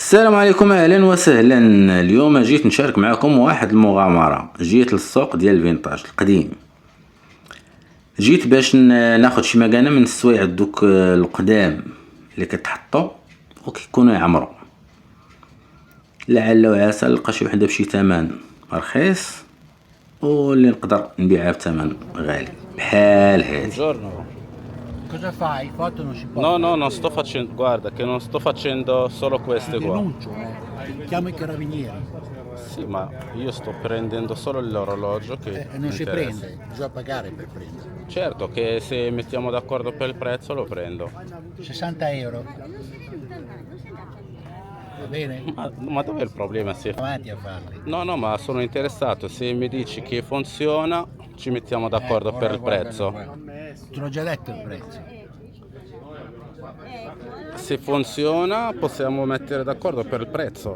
السلام عليكم، اهلا وسهلا. اليوم جيت نشارك معكم واحد المغامرة. جيت للسوق ديال الفينتاج القديم. جيت باش ناخد شي مكانة من السوايع دوك القدام اللي كتحطو وكيكونوا يعمروا، لعل وعسى نلقى شي وحدة بشي ثمن رخيص واللي نقدر نبيعها بثمن غالي بحال هادي. Buongiorno. Cosa fai? Foto non si può No, fare. no, non sto facendo, guarda che non sto facendo solo queste qua. Denuncio, chiamo i carabinieri. Sì, ma io sto prendendo solo l'orologio che Non mi si interessa. prende, bisogna pagare per prendere. Certo che se mettiamo d'accordo per il prezzo lo prendo. 60 euro. Va bene? Ma dov'è il problema? Se... Avanti a farli. No, ma sono interessato. Se mi dici che funziona, ci mettiamo d'accordo per il prezzo. Te l'ho già detto il prezzo. Se funziona, possiamo mettere d'accordo per il prezzo.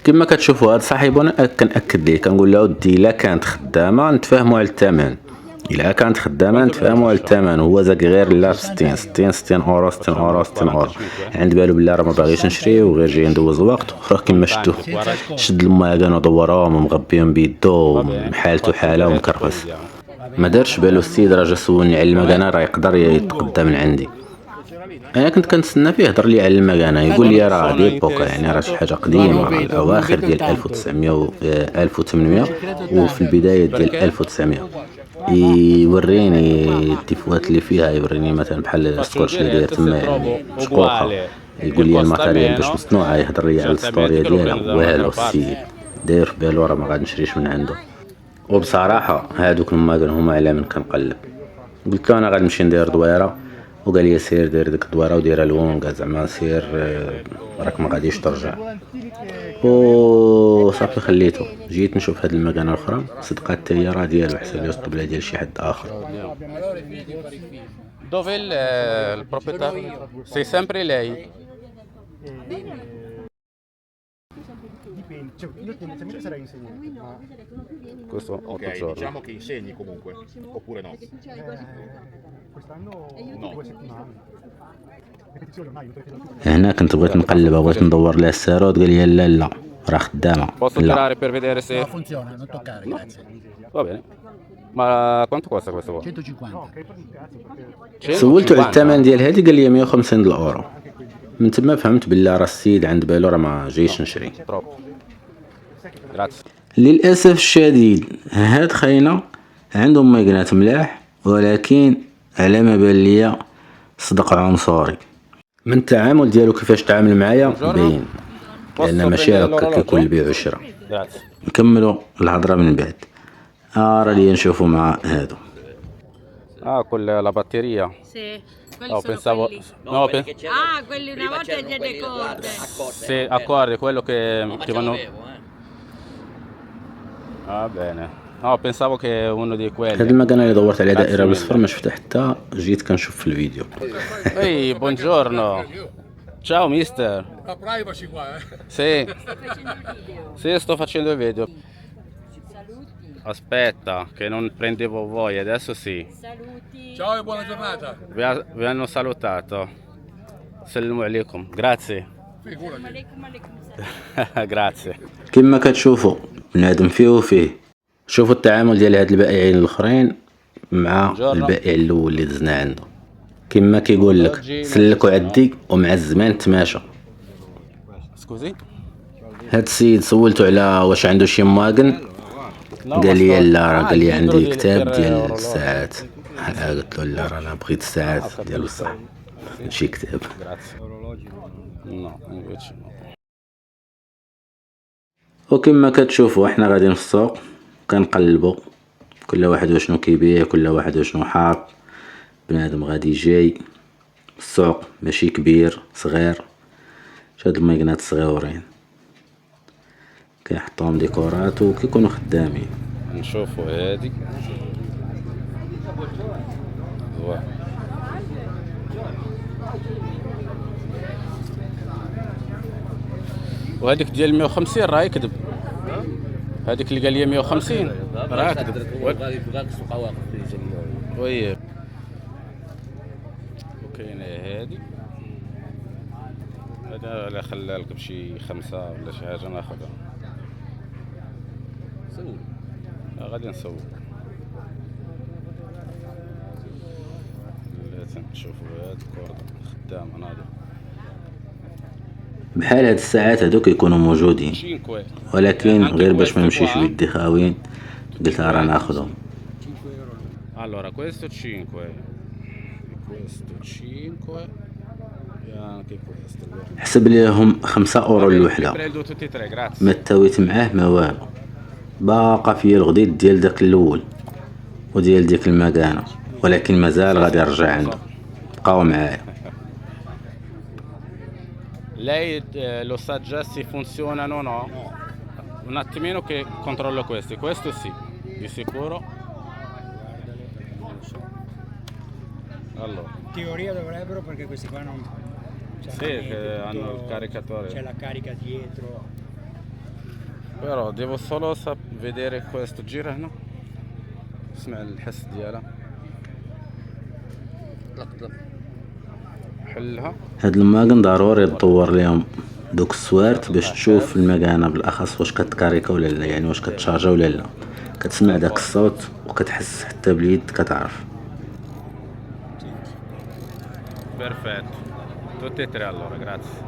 كما كتشوفوا هاد صاحبنا كنأكد ليه، كنقول له ودي الا كانت خدامه نتفاهموا على الثمن، الا كانت خدامه نتفاهموا على الثمن. هو زاك غير لا 60 اورو 60 اورو عند بالو بلي راه ما باغيش نشري وغير جاي ندوز الوقت. راه كما شفتوا شد الماكان ودوراهم ومغبيهم بيدو حالته حاله ومكرفس. ما دارش بالو السيد، راه جا سولني على المكانه، راه يقدر يتقدى من عندي. انا كنت كنتسنى فيه يهضر لي على المكانه، يقول لي راه ديال بوكا، يعني راه شي حاجه قديمه، الاواخر ديال 1900 1800 وفي البدايه ديال 1900. يوريني الديفوات اللي فيها، يوريني مثلا بحال السكوتش اللي داير تما يعني شقوقه، يقول لي الماتيريال باش مصنوعه، يهضر لي على الستوريا ديالها. والو السيد داير في بالو راه ما غادي نشريش من عنده. وبصراحه هادوك الماكن هما على من كنقلب. قلت له انا غادي نمشي ندير دويره، وقال لي سير دير ديك الدويره وديرها لونكا، زعما سير راك ما غاديش ترجع. وصافي خليته. جيت نشوف هاد المكانه الاخرى، صدقات حتى هي راه ديالو، حسب لي بلا ديال شي حد اخر. Dov'è il proprietario? Sei sempre lei? Dipende, cioè io tendenzialmente sarei insegnante, ma Questo 8 Ok, giorni. diciamo che insegni comunque, oppure no? quest'anno No. 2 settimane. Ripetizione ormai, non perché non هنا كنت بغيت نقلبها، بغيت ندور لها السارود، قال لي لا راه خدامه. Posso لا tirare per vedere se... No, funziona, non toccare, grazie. Va bene. Ma quanto costa questo qua? 150. سولته على الثمن ديال هذه، قال لي 150 الاورو. من تما فهمت بالله راه السيد عند بالو راه ما جايش نشري. Troppo. Grazie. للاسف الشديد هاد خاينه عندهم ماكينات ملاح، ولكن على ما بان ليا صدق عنصري. من التعامل ديالو كيفاش تعامل معايا باين، لان ماشي هكا كيكون البيع والشراء. Grazie. نكملوا الهضره من بعد. راه لي نشوفوا مع هادو. Ah, quella la batteria. Sì, quelli No, sono pensavo... quelli. No, Ah, quelli una volta diede corde. Sì, accordi, quello che vanno... Va bene. No, pensavo che uno di هاد quelli. المكان اللي دورت عليه دائره بالصفر ما شفتها حتى جيت كنشوف في الفيديو. Ehi, buongiorno. Ciao mister. La privacy qua, Sì. Sì, sto facendo il video. Aspetta, che non prendevo voi, adesso sì. Saluti. Ciao e buona giornata. Vi hanno salutato. Assalamu alaikum. Grazie. Figurati. Alaikum salam. Grazie. كما كتشوفوا بنادم فيه وفيه. شوفوا التعامل ديال هاد البائعين الاخرين مع البائع الاول اللي دزنا عنده. كما كيقول لك سلكوا عدي ومع الزمان تماشى. Scusi? هاد السيد سولته على واش عنده شي مواقن، قال لي لا، راه قال لي عندي كتاب ديال الساعات. قلت له لا، راه انا بغيت الساعات ديال الصح ماشي كتاب. Grazie. No, invece no. وكما كتشوفوا احنا غاديين في السوق كنقلبوا، كل واحد وشنو كيبيع، كل واحد وشنو حاط. بنادم غادي جاي. السوق ماشي كبير، صغير. هاد الماكينات صغيورين كيحطوهم ديكورات وكيكونوا خدامين. نشوفوا هادي. وهذيك ديال 150 راه يكذب. هذيك اللي قال لي 150 راه يكذب. وي وكاينه هادي هذا لا خلالك بشي 5 ولا شي حاجة ناخدها. سول. غادي نسوق. لازم نشوفوا هاد الكورد خدام ناضي. بحال هاد الساعات هادوك يكونوا موجودين، 5. ولكن غير باش ما نمشيش بيدي خاوين قلت راه ناخذهم. Allora, questo 5, questo 5 e anche questo. حسب ليهم 5 اورو الوحدة. Prendo tutti e 3, grazie. ما تاويت معاه ما والو، باقا فيا الغديد ديال داك الاول وديال ديك المكانة، ولكن مازال غادي نرجع عنده. بقاو معايا. Lei lo sa già se funzionano o no? Un attimino che controllo questi. Questo sì, di sicuro. Allora, In teoria dovrebbero, perché questi qua non c'è sì, che hanno il caricatore. c'è la carica dietro. Però devo solo vedere questo. Gira هنا. اسمع الحس ديالها. حلها. هاد الماكن ضروري تطور ليهم دوك السوارت باش تشوف المكانة بالاخص واش كتكاريكا ولا لا، يعني واش كتشارجا ولا لا. كتسمع داك الصوت وكتحس حتى باليد كتعرف. Perfetto. Tutti e 3 allora, grazie.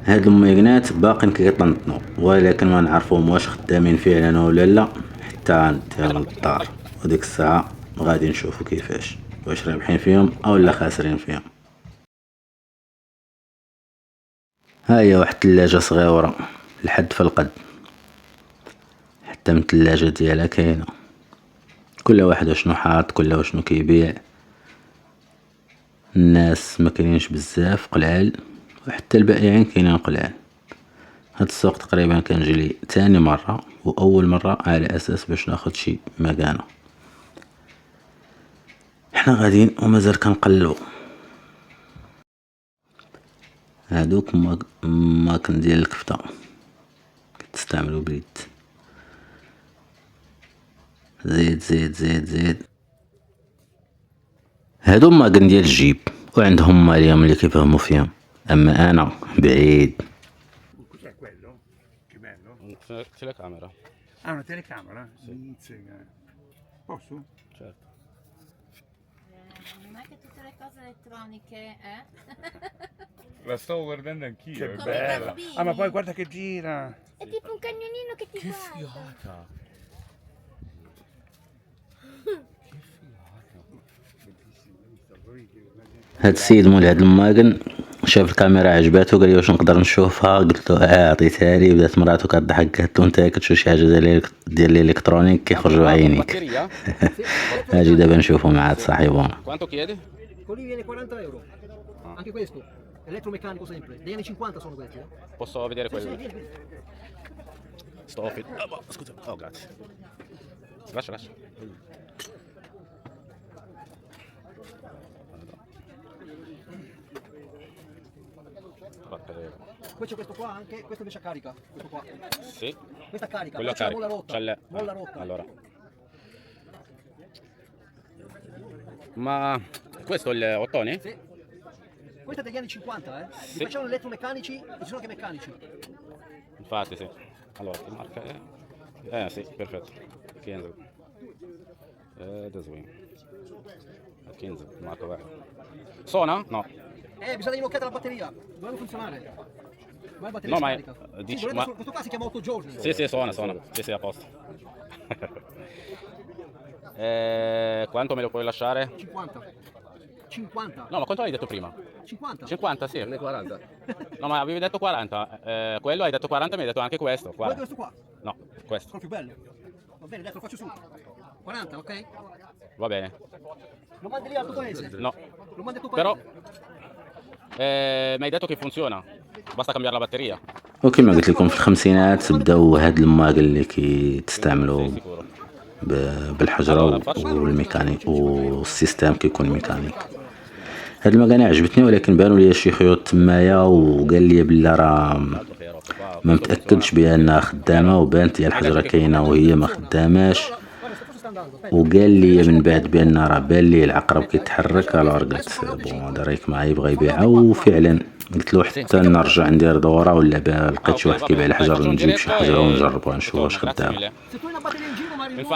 هاد الماكنات باقين كيطنطنوا، ولكن ما نعرفوهم واش خدامين فعلا ولا لا حتى نديهم للدار، وديك الساعة غادي نشوفو كيفاش، واش رابحين فيهم او لا خاسرين فيهم. ها هي واحد الثلاجة صغيرة لحد في القد، حتى من الثلاجة ديالها كاينة، كل واحد شنو حاط، كل شنو كيبيع. الناس ما كاينينش بزاف قلال، وحتى البائعين كاينين قلال. هاد السوق تقريبا كنجي لي تاني مرة، واول مرة على اساس باش ناخد شي مكانة. احنا غاديين ومازال كنقلبو. هادوك ماكن ديال الكفتة كتستعملو باليد. زيد زيد زيد زيد. هادو ماكن ديال الجيب، وعندهم ماليهم اللي كيفهمو فيهم، اما انا بعيد. Cos'è quello? Che bello. Telecamera. Ah, una telecamera? Mizzica. Posso? Certo. Non è che tutte le cose elettroniche, La stavo guardando anch'io, Che è Come i bella. bambini. Ah, ma poi guarda che gira. È tipo un cagnolino che ti Che guarda. figata. هاد السيد مول هاد الماكن شاف الكاميرا عجباتو، قال لي واش نقدر نشوفها، قلت له عطيتها لي. بدات مراتو كضحك، قالت له انت كتشوف شي حاجه ديال الالكترونيك كيخرجوا عينيك. Batteria? اجي دابا نشوفو مع هاد صاحبنا. Quanto chiedi? Quello lì viene 40 euro. Anche questo, elettromeccanico sempre. Degli anni 50 sono questi. Posso vedere Sì, quello? sì, vieni, vieni. Scusa. Oh, grazie. Lascia. Poi c'è questo qua anche, questo invece carica. Questo qua. Sì. Questa carica, Quello però c'è la molla carico. rotta. C'è Molla rotta. Allora. Ma questo è il ottone? Sì. Questo è degli anni 50, eh. Sì. Poi c'erano elettromeccanici e ci sono anche meccanici. Infatti sì. Allora, che marca è? Sì, perfetto. Kenzo. Da swing. Kenzo, marco vai. Suona? No. Bisogna dargli un'occhiata alla batteria. Dovrebbe funzionare. Ma la batteria No, si ma carica. dici, Sì, ma- questo qua si chiama 8 giorni. Sì, suona. Sì, a posto. Quanto me lo puoi lasciare? 50. 50. No, ma quanto hai detto prima? 50. 50, sì. 40. No, ma avevi detto 40. Quello hai detto 40, mi hai detto anche questo. Vuoi 40. questo qua? No, questo. Sono più bello. Va bene, adesso lo faccio su. 40, ok? Va bene. Lo mandi lì al tuo paese? No. Lo mandi al tuo paese? Però mi hai detto che funziona. Basta cambiare la batteria. وكما قلت لكم في الخمسينات بداو هاد الماكن اللي كيتستعملوا Sì, sicuro. بالحجرة والميكانيك، والسيستم كيكون ميكانيك. هاد المكانة عجبتني، ولكن بانوا لي شي خيوط تمايا، وقال لي بلا راه ما متاكدش بها انها خدامه، وبانت هي الحجره كاينه وهي ما خداماش. وقال لي من بعد بان راه بان لي العقرب كيتحرك. الوغ قلت بون هذا ريك معايا يبغى يبيعها، وفعلا قلت له حتى نرجع ندير دوره ولا لقيت شي واحد كيبيع الحجر نجيب شي حجره ونجربها نشوف واش خدامه.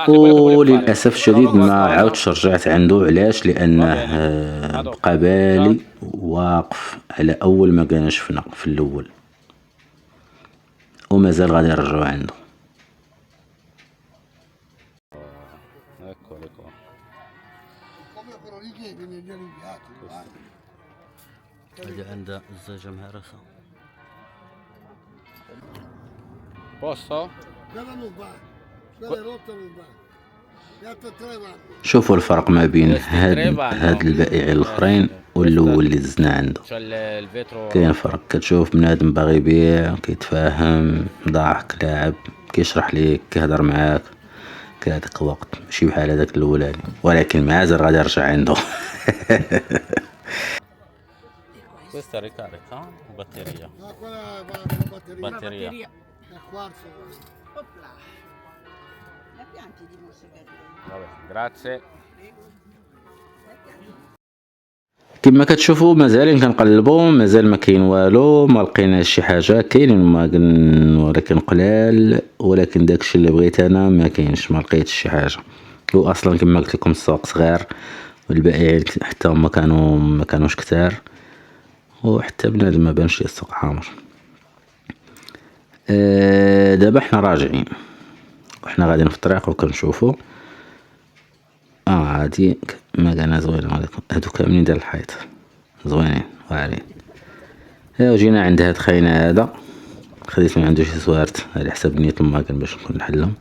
وللاسف الشديد ما عاودتش رجعت عنده. علاش؟ لانه بقى بالي واقف على اول ما كان شفنا في الاول، ومازال غادي نرجعو عنده. Eccole qua. هذه عندها الزجاجة مهرسة. Posso? شوفوا الفرق ما بين هاد البائعين الاخرين والاول اللي دزنا عنده. C'è il vetro. كاين فرق. كتشوف بنادم باغي يبيع، كيتفاهم، ضاحك، لاعب، كيشرح ليك، كيهضر معاك، كيعطيك وقت، ماشي بحال هذاك الاولاني. ولكن مازال غادي نرجع عنده. Questa ricarica o batteria? No, quella va con la batteria. Batteria. A quarzo. La pianti di mossegarella. Vabbè, grazie. كما كتشوفوا مازال كنقلبوا، مازال ما كاين والو، ما لقيناش شي حاجه. كاينين ماكن ولكن قلال، ولكن داكشي اللي بغيت انا ما كاينش، ما لقيتش شي حاجه. واصلا كما قلت لكم السوق صغير، والبائعين حتى هما ما كانوش كتار، وحتى بنادم ما بانش ليه السوق عامر. دابا حنا راجعين وحنا غاديين في الطريق وكنشوفوا عادي مكانه زوينه. هادو كاملين ديال الحيط زوينين واعرين. وجينا عند هاد خاينه هذا، خديت من عنده شي سوارت على حساب نية الماكن باش نكون نحلهم،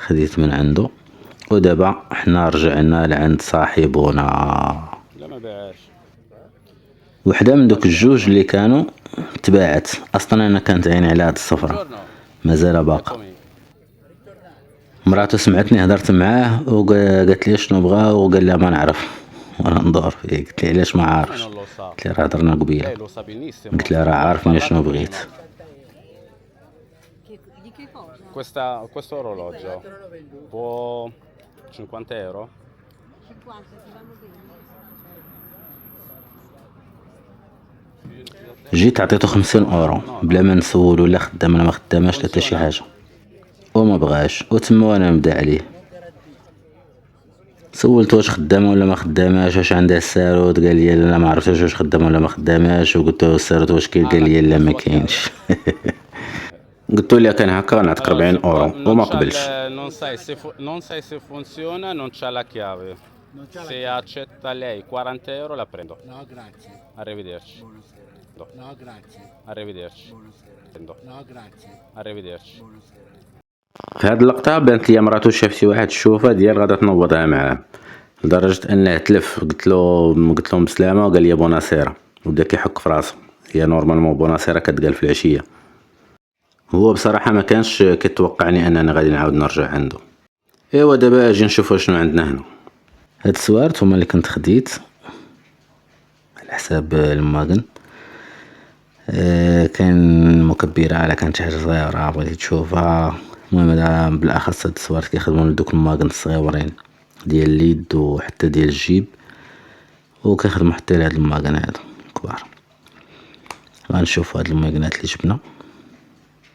خديت من عنده. ودابا حنا رجعنا لعند صاحبنا. لا ما باعش. وحده من دوك الجوج اللي كانوا تباعت. اصلا انا كانت عيني على هاد الصفرة مازال باقا. مراتو سمعتني هضرت معاه وقالت لي شنو بغا، وقال لها ما نعرف وانا ندور فيه. قلت لي علاش ما عارفش؟ قلت لي راه هضرنا قبيله. قلت لها راه عارفني شنو بغيت. Questo orologio può 50 euro? 50, ti vanno bene. جيت عطيتو 50 اورو بلا ما نسولو لا خدام ولا ما خداماش حتى شي حاجه، وما بغاش. وتما وانا نبدا عليه. سولت واش خدامه ولا ما خداماش، واش عندها الساروت، قال لي لا ما عرفتش واش خدامه ولا ما خداماش. وقلت له الساروت واش كاين، قال لي لا ما كاينش. قلت له كان هكا نعطيك 40 اورو وما قبلش. Non sai se funziona, non c'ha la chiave. Se accetta lei 40 euro la prendo. No, grazie. Arrivederci. No, grazie. Arrivederci. No, grazie. Arrivederci. في هاد اللقطة بانت لي مراتو شاف شي واحد الشوفة ديال غادا تنوضها معاه، لدرجة انه تلف. قلت لهم بسلامة، وقال لي بوناسيرا، وبدا كيحك في راسو. هي نورمالمون بوناسيرا كتقال في العشية. هو بصراحة ما كانش كيتوقعني اننا غادي نعاود نرجع عنده. ايوا دابا اجي نشوفوا شنو عندنا هنا. هاد السوارت هما اللي كنت خديت على حساب الماكن. كاين مكبرة على كانت شي حاجة صغيرة بغيتي تشوفها. المهم هذا بالاخص هاد السوارت كيخدمو لدوك الماكن الصغيورين ديال اليد وحتى ديال الجيب، وكيخدمو حتى لهاد الماكن هادو كبار. غنشوفو هاد الماكنات اللي جبنا.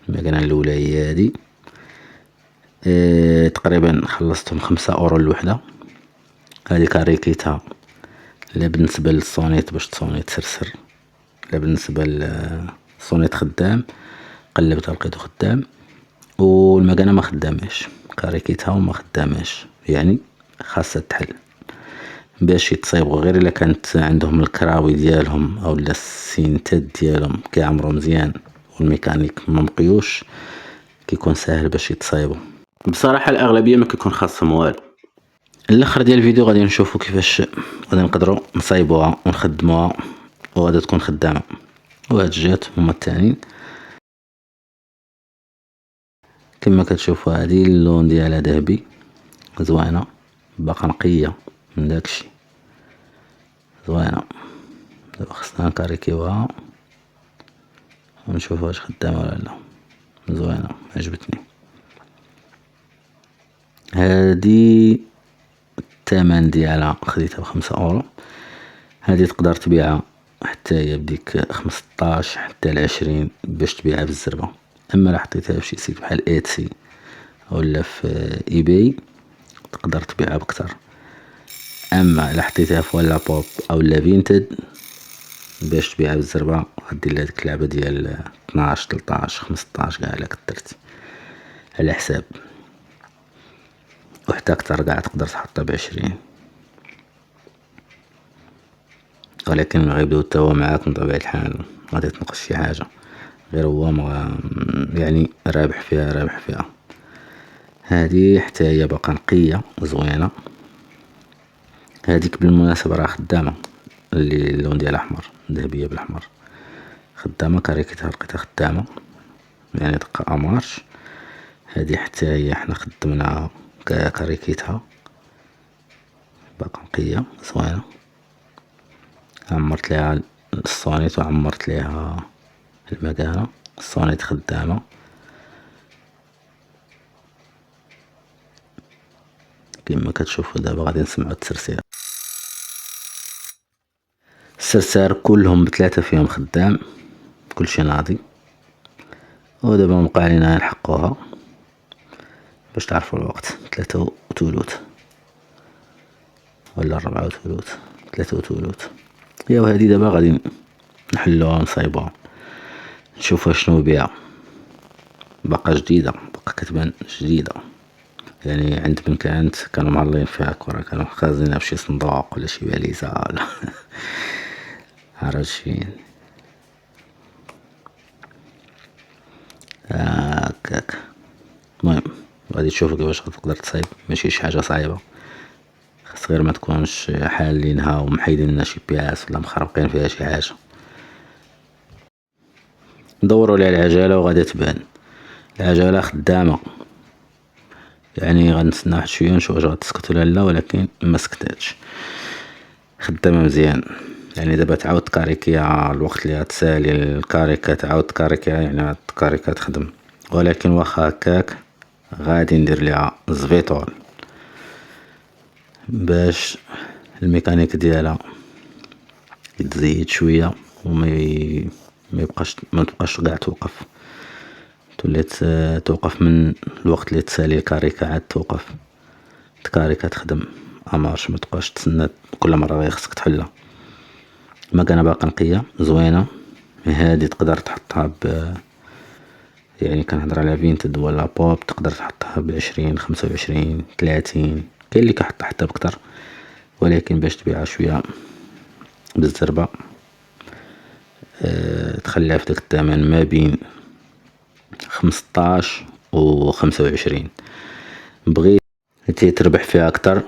الماكنة الاولى هي هادي. تقريبا خلصتهم 5 اورو الوحدة. هادي كاريكيتها لا بالنسبة للصونيت باش تصوني تسرسر، لا بالنسبة للصونيت خدام، قلبتها لقيتو خدام. والمكانة ما خداماش، كاريكيتها وما خداماش، يعني خاصها تحل باش يتصايبوا. غير الا كانت عندهم الكراوي ديالهم او السينتات ديالهم كيعمرو مزيان والميكانيك ما مقيوش، كيكون ساهل باش يتصايبوا. بصراحة الاغلبية ما كيكون خاصهم والو. الاخر ديال الفيديو غادي نشوفوا كيفاش غادي نقدروا نصايبوها ونخدموها وغادي تكون خدامة. وهاد الجهات هما التانيين كما كتشوفوا. هادي اللون ديالها ذهبي زوينة، باقا نقية من داكشي، زوينة. دابا خصنا نكاريكيوها ونشوفوا واش خدامة ولا لا. زوينة عجبتني. هادي الثمن ديالها خديتها ب5 €. هادي تقدر تبيعها حتى هي بديك 15 حتى ل20 باش تبيعها بالزربة. اما لا حطيتها فشي سيت بحال ايتسي ولا في ايباي تقدر تبيعها بكتر. اما لا حطيتها في ولا بوب او لا فينتد باش تبيعها بالزربة غدير لها ديك اللعبة ديال 12 13 15 كاع الا كترتي على حساب، وحتى كتر كاع تقدر تحطها ب20. ولكن غيبداو تا هو معاك من طبيعة الحال غادي تنقص شي حاجة، غير هو يعني رابح فيها. هادي حتى هي باقا نقية زوينة. هاديك بالمناسبة راه خدامة، اللي اللون ديالها احمر ذهبية بالاحمر، خدامة كاريكتها لقيتها خدامة يعني دقة امارش. هادي حتى هي حنا خدمناها كاريكيتها باقا نقية زوينة. عمرت ليها الصونيت وعمرت ليها المكانة. الصونيت خدامة. كيما كتشوفو دابا غادي نسمعو الترسير. السرسار كلهم ب3 فيهم خدام، كلشي ناضي. ودابا مبقى علينا نحقوها باش تعرفو الوقت. 3:15 ولا 4:15 3:15. ياو هادي دابا غادي نحلوها ونصايبوها نشوفو شنو بيها. باقا جديدة، باقا كتبان جديدة يعني. عند من كانوا معلين فيها كرة، كانوا خازنينها فشي صندوق ولا شي باليزة ولا عرفت فين هاكاك. المهم غادي تشوفو كيفاش غتقدر تصايب، ماشي شي حاجة صعيبة، خاص غير ما تكونش حالينها ومحيدين لنا شي بياس ولا مخربقين فيها شي حاجة. ندورو على العجلة وغادي تبان العجلة خدامة يعني. غنتسنى واحد شوية نشوف واش غتسكت ولا لا، ولكن ما سكتاتش، خدامة مزيان يعني. دابا تعاود كاريكيها الوقت اللي غتسالي الكاريكا، تعاود كاريكيها يعني الكاريكا تخدم. ولكن واخا هكاك غادي ندير ليها زفيطول باش الميكانيك ديالها يتزيد شوية ما تبقاش قاع توقف. تولي توقف من الوقت اللي تسالي الكاريكا عاد توقف الكاريكا تخدم امارش، ما تبقاش تسنى كل مرة غير خصك تحلها. المكنة باقا نقية زوينة. هادي تقدر تحطها يعني كنهضر على فينتد ولا بوب، تقدر تحطها ب20 25 30. كاين اللي كيحطها حتى بكتر، ولكن باش تبيعها شوية بالزربة تخليها في داك الثمن ما بين 15 و25. بغيت تربح فيها اكتر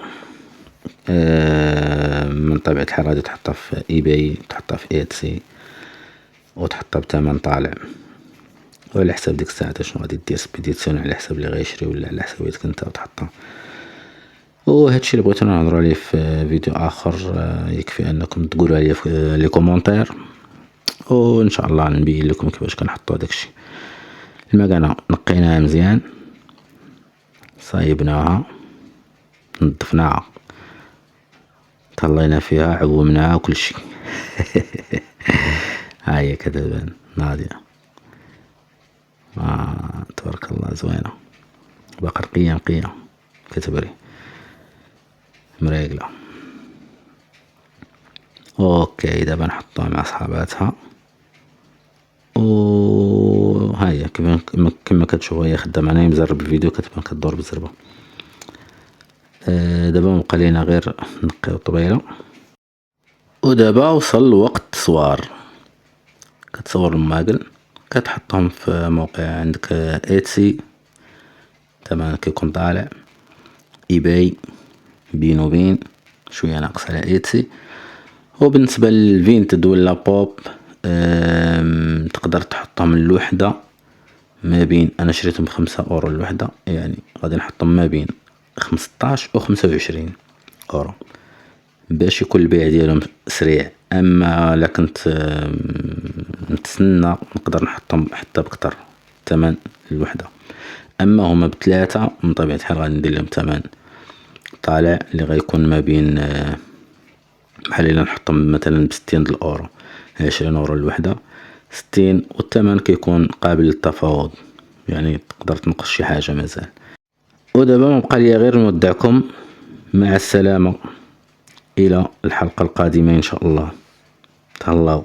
من طبيعة الحال غادي تحطها في ايباي، تحطها في ايتسي وتحطها بثمن طالع، وعلى حساب ديك الساعة شنو غادي دير سبيديسيون على حساب اللي غيشري ولا على حسابيتك نتا وتحطها. وهادشي اللي بغيتو نهضرو عليه في فيديو اخر. يكفي انكم تقولوا عليا في لي كومونتير وان شاء الله نبين لكم كيفاش كنحطوا داكشي. المكنة نقيناها مزيان، صايبناها، نظفناها، طلينا فيها، عومناها وكلشي ها هي كتبان ناضية تبارك الله زوينة، باقا نقية كتبري مريقلة. اوكي دابا نحطوها مع صحاباتها. هاهي كما كتشوفوا هي خدامة. انا مزرب الفيديو كتبان كدور بالزربة. دابا مبقى لينا غير نقيو الطبيلة. ودابا وصل وقت التصوار. كتصور الماكل كتحطهم في موقع عندك ايتسي تمام كيكون طالع، ايباي بين وبين شوية ناقص على ايتسي. وبالنسبة للفينتد ولا بوب تقدر تحطهم الوحدة ما بين، انا شريتهم ب5 € الوحدة، يعني غادي نحطهم ما بين 15 و 25 € باش يكون البيع ديالهم سريع. اما لا كنت نتسنى نقدر نحطهم حتى بكتر ثمن الوحدة. اما هما بثلاثة من طبيعة الحال غادي ندير لهم ثمن طالع اللي غيكون ما بين بحال الا نحطهم مثلا ب60 الاورو، 20 اورو الوحدة 60، والثمن كيكون قابل للتفاوض، يعني تقدر تنقص شي حاجة مازال. ودابا ما بقى ليا غير نودعكم، مع السلامة الى الحلقة القادمة ان شاء الله. تهلاو.